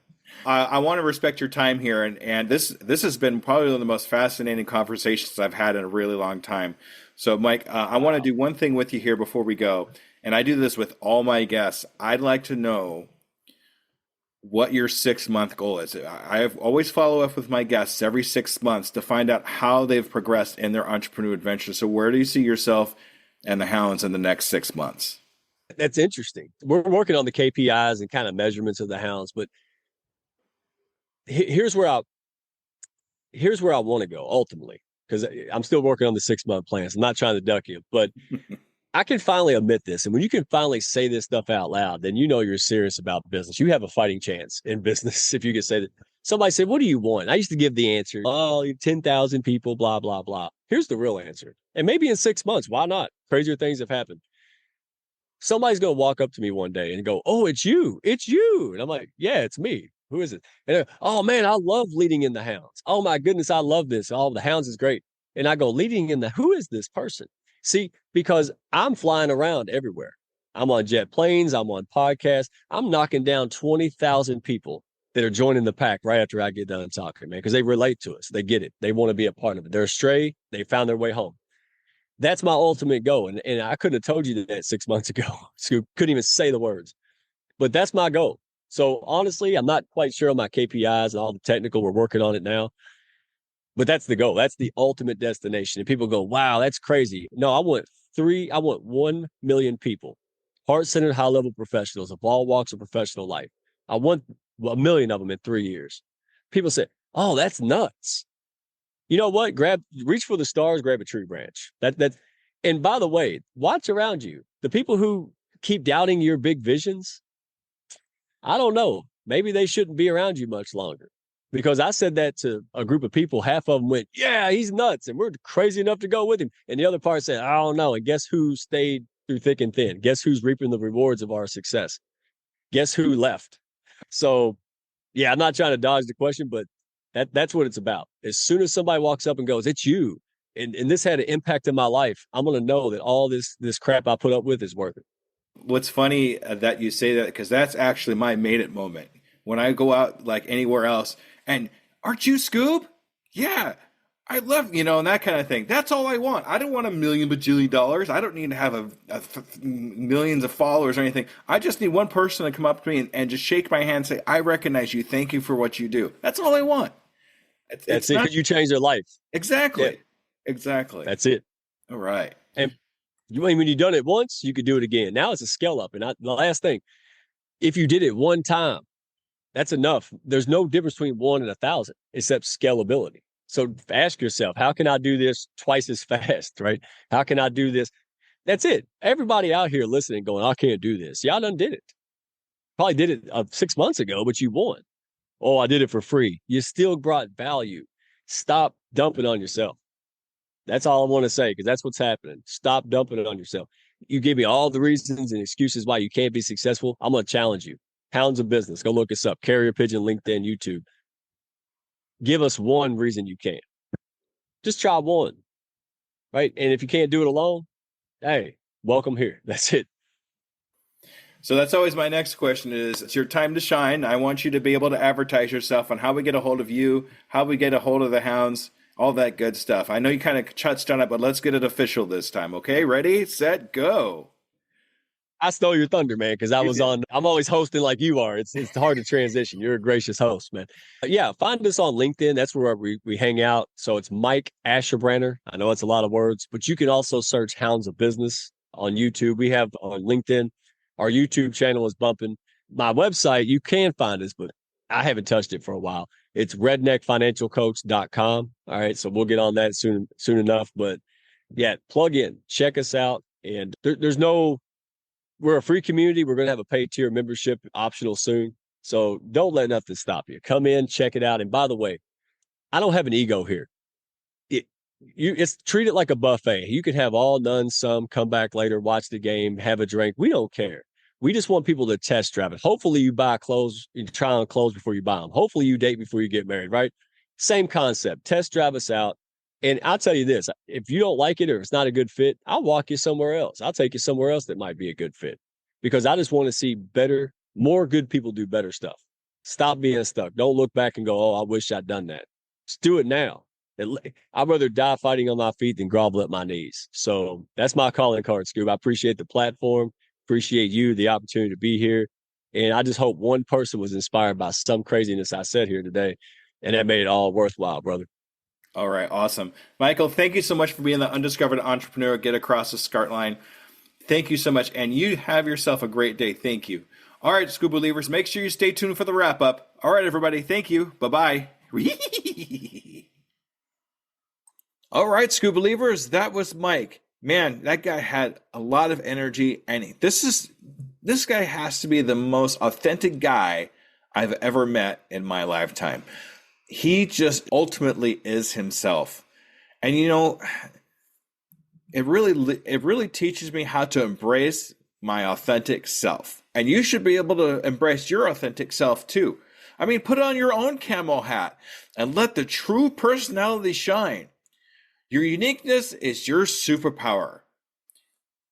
I want to respect your time here, and this has been probably one of the most fascinating conversations I've had in a really long time. So, Mike, I want to do one thing with you here before we go, and I do this with all my guests. I'd like to know what your 6 month goal is. I always follow up with my guests every 6 months to find out how they've progressed in their entrepreneur adventure. So, where do you see yourself and the hounds in the next 6 months? That's interesting. We're working on the KPIs and kind of measurements of the hounds, but here's where I want to go ultimately, because I'm still working on the 6 month plans. I'm not trying to duck you, but I can finally admit this. And when you can finally say this stuff out loud, then you know you're serious about business. You have a fighting chance in business if you can say that. Somebody said, "What do you want?" I used to give the answer, "Oh, 10,000 people, blah, blah, blah." Here's the real answer. And maybe in 6 months, why not? Crazier things have happened. Somebody's going to walk up to me one day and go, "Oh, it's you. It's you." And I'm like, "Yeah, it's me. Who is it?" And "Oh, man, I love leading in the hounds. Oh, my goodness, I love this. Oh, the hounds is great." And I go, "Leading in the, who is this person?" See, because I'm flying around everywhere. I'm on jet planes. I'm on podcasts. I'm knocking down 20,000 people that are joining the pack right after I get done talking, man, because they relate to us. They get it. They want to be a part of it. They're astray. They found their way home. That's my ultimate goal. And I couldn't have told you that 6 months ago. So couldn't even say the words, but that's my goal. So honestly, I'm not quite sure on my KPIs and all the technical. We're working on it now, but that's the goal. That's the ultimate destination. And people go, "Wow, that's crazy." No, I want 1 million people, heart-centered, high-level professionals of all walks of professional life. I want 1 million of them in 3 years. People say, "Oh, that's nuts." You know what? Reach for the stars, grab a tree branch. And by the way, watch around you. The people who keep doubting your big visions, I don't know. Maybe they shouldn't be around you much longer. Because I said that to a group of people, half of them went, "Yeah, he's nuts, and we're crazy enough to go with him." And the other part said, "I don't know." And guess who stayed through thick and thin? Guess who's reaping the rewards of our success? Guess who left? So, yeah, I'm not trying to dodge the question, but that's what it's about. As soon as somebody walks up and goes, "It's you," and this had an impact in my life, I'm going to know that all this crap I put up with is worth it. What's funny that you say that, because that's actually my made it moment. When I go out like anywhere else, and "Aren't you Scoob? Yeah, I love," and that kind of thing. That's all I want. I don't want a million bajillion dollars. I don't need to have millions of followers or anything. I just need one person to come up to me and just shake my hand and say, "I recognize you. Thank you for what you do." That's all I want. That's it, because you changed their life. Exactly. Yeah, Exactly. that's it. All right. And when you've done it once, you could do it again. Now it's a scale up. And the last thing, if you did it one time, that's enough. There's no difference between 1 and 1,000 except scalability. So ask yourself, how can I do this twice as fast, right? How can I do this? That's it. Everybody out here listening going, "I can't do this." Y'all done did it. Probably did it 6 months ago, but you won. "Oh, I did it for free." You still brought value. Stop dumping on yourself. That's all I want to say, because that's what's happening. Stop dumping it on yourself. You give me all the reasons and excuses why you can't be successful. I'm going to challenge you. Hounds of Business. Go look us up. Carrier Pigeon, LinkedIn, YouTube. Give us one reason you can't. Just try one, right? And if you can't do it alone, hey, welcome here. That's it. So that's always my next question is, it's your time to shine. I want you to be able to advertise yourself on how we get a hold of you, how we get a hold of the hounds, all that good stuff. I know you kind of touched on it, but let's get it official this time. Okay, ready, set, go. I stole your thunder, man, because You did. I'm always hosting like you are. It's hard to transition. You're a gracious host, man. Yeah, find us on LinkedIn. That's where we hang out. So it's Mike Asherbranner. I know it's a lot of words, but you can also search Hounds of Business on YouTube. We have on LinkedIn. Our YouTube channel is bumping. My website, you can find us, but I haven't touched it for a while. It's redneckfinancialcoach.com. All right. So we'll get on that soon enough. But yeah, plug in, check us out. And we're a free community. We're going to have a paid tier membership optional soon. So don't let nothing stop you. Come in, check it out. And by the way, I don't have an ego here. it's treated like a buffet. You could have all, none, some, come back later, watch the game, have a drink. We don't care. We just want people to test drive it. Hopefully you buy clothes, you try on clothes before you buy them. Hopefully you date before you get married, right? Same concept. Test drive us out. And I'll tell you this, if you don't like it or it's not a good fit, I'll walk you somewhere else. I'll take you somewhere else that might be a good fit because I just want to see better, more good people do better stuff. Stop being stuck. Don't look back and go, oh, I wish I'd done that. Just do it now. I'd rather die fighting on my feet than grovel at my knees. So that's my calling card, Scoob. I appreciate the platform, appreciate you, the opportunity to be here. And I just hope one person was inspired by some craziness I said here today. And that made it all worthwhile, brother. All right, awesome. Michael, thank you so much for being the undiscovered entrepreneur. Get across the start line. Thank you so much. And you have yourself a great day. Thank you. All right, Scoob Believers, make sure you stay tuned for the wrap up. All right, everybody. Thank you. Bye-bye. All right, Scoob Believers, that was Mike. Man, that guy had a lot of energy. And this guy has to be the most authentic guy I've ever met in my lifetime. He just ultimately is himself. And you know, it really teaches me how to embrace my authentic self. And you should be able to embrace your authentic self too. I mean, put on your own camo hat and let the true personality shine. Your uniqueness is your superpower.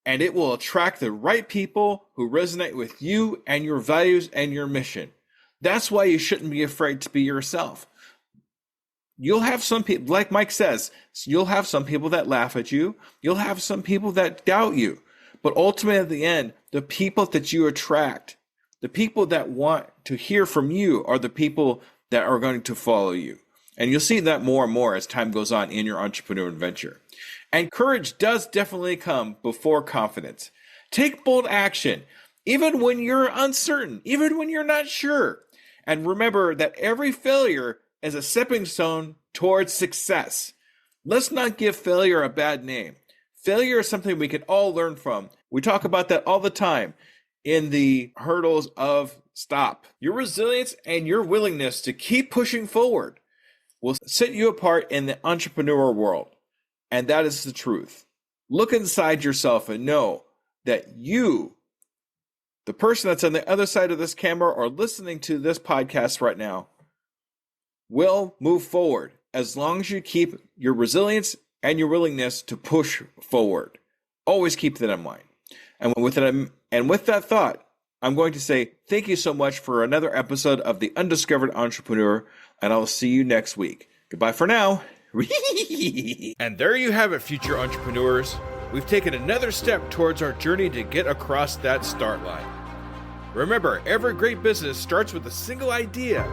And it will attract the right people who resonate with you and your values and your mission. That's why you shouldn't be afraid to be yourself. You'll have some people, like Mike says, you'll have some people that laugh at you. You'll have some people that doubt you. But ultimately, at the end, the people that you attract, the people that want to hear from you are the people that are going to follow you. And you'll see that more and more as time goes on in your entrepreneurial adventure. And courage does definitely come before confidence. Take bold action, even when you're uncertain, even when you're not sure. And remember that every failure is a stepping stone towards success. Let's not give failure a bad name. Failure is something we can all learn from. We talk about that all the time in the hurdles of stop. Your resilience and your willingness to keep pushing forward will set you apart in the entrepreneurial world. And that is the truth. Look inside yourself and know that you, the person that's on the other side of this camera or listening to this podcast right now, will move forward as long as you keep your resilience and your willingness to push forward. Always keep that in mind. And with that thought, I'm going to say thank you so much for another episode of The Undiscovered Entrepreneur, and I'll see you next week. Goodbye for now. And there you have it, future entrepreneurs. We've taken another step towards our journey to get across that start line. Remember, every great business starts with a single idea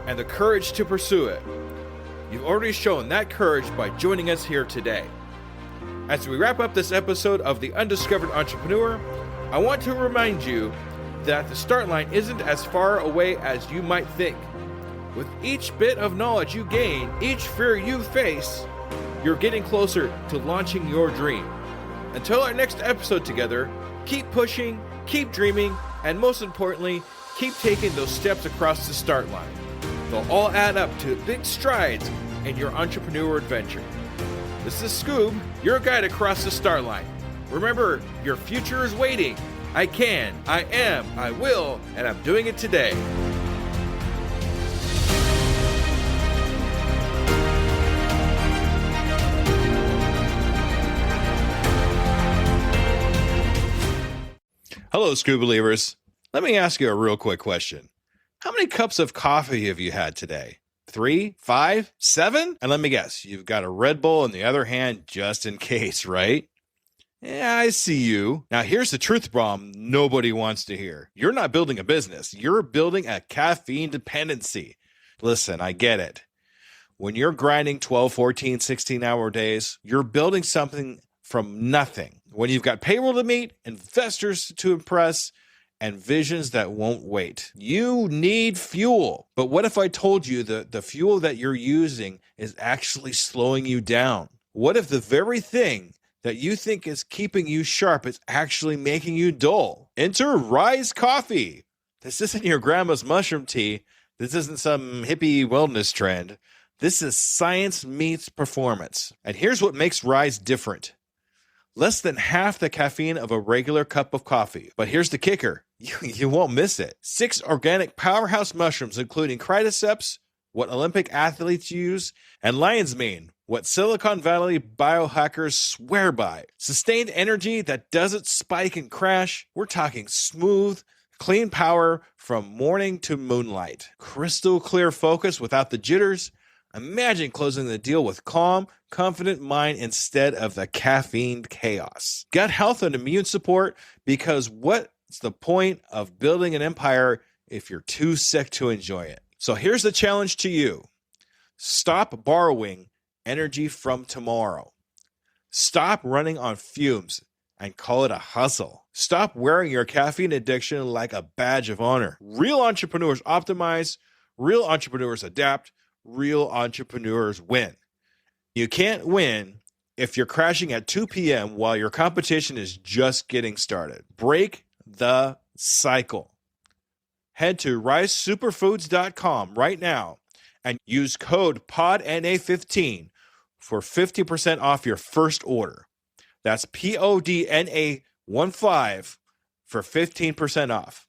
and the courage to pursue it. You've already shown that courage by joining us here today. As we wrap up this episode of The Undiscovered Entrepreneur, I want to remind you that the start line isn't as far away as you might think. With each bit of knowledge you gain, each fear you face, you're getting closer to launching your dream. Until our next episode together, keep pushing, keep dreaming, and most importantly, keep taking those steps across the start line. They'll all add up to big strides in your entrepreneurial adventure. This is Scoob, your guide across the start line. Remember, your future is waiting. I can, I am, I will, and I'm doing it today. Hello, Scoob Believers. Let me ask you a real quick question. How many cups of coffee have you had today? 3, 5, 7? And let me guess, you've got a Red Bull in the other hand just in case, right? Yeah, I see you. Now, here's the truth bomb nobody wants to hear. You're not building a business. You're building a caffeine dependency. Listen, I get it. When you're grinding 12, 14, 16-hour days, you're building something from nothing. When you've got payroll to meet, investors to impress, and visions that won't wait. You need fuel. But what if I told you that the fuel that you're using is actually slowing you down? What if the very thing that you think is keeping you sharp is actually making you dull? Enter Rise Coffee. This isn't your grandma's mushroom tea. This isn't some hippie wellness trend. This is science meets performance. And here's what makes Rise different. Less than half the caffeine of a regular cup of coffee. But here's the kicker. You won't miss it. 6 organic powerhouse mushrooms, including cordyceps, what Olympic athletes use, and lion's mane, what Silicon Valley biohackers swear by. Sustained energy that doesn't spike and crash. We're talking smooth, clean power from morning to moonlight. Crystal clear focus without the jitters. Imagine closing the deal with calm, confident mind instead of the caffeine chaos. Gut health and immune support, because what's the point of building an empire if you're too sick to enjoy it? So here's the challenge to you. Stop borrowing energy from tomorrow. Stop running on fumes and call it a hustle. Stop wearing your caffeine addiction like a badge of honor. Real entrepreneurs optimize, real entrepreneurs adapt, real entrepreneurs win. You can't win if you're crashing at 2 p.m. while your competition is just getting started. Break the cycle. Head to risesuperfoods.com right now and use code PODNA15 for 50% off your first order. That's PODNA15 for 15% off.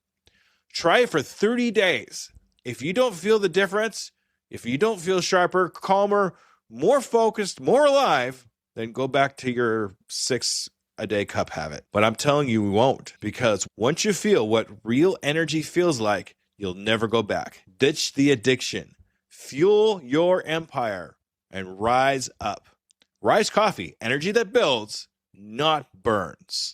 Try it for 30 days. If you don't feel the difference, if you don't feel sharper, calmer, more focused, more alive, then go back to your 6-a-day cup habit. But I'm telling you, we won't, because once you feel what real energy feels like, you'll never go back. Ditch the addiction, fuel your empire, and rise up. Rise Coffee, energy that builds, not burns.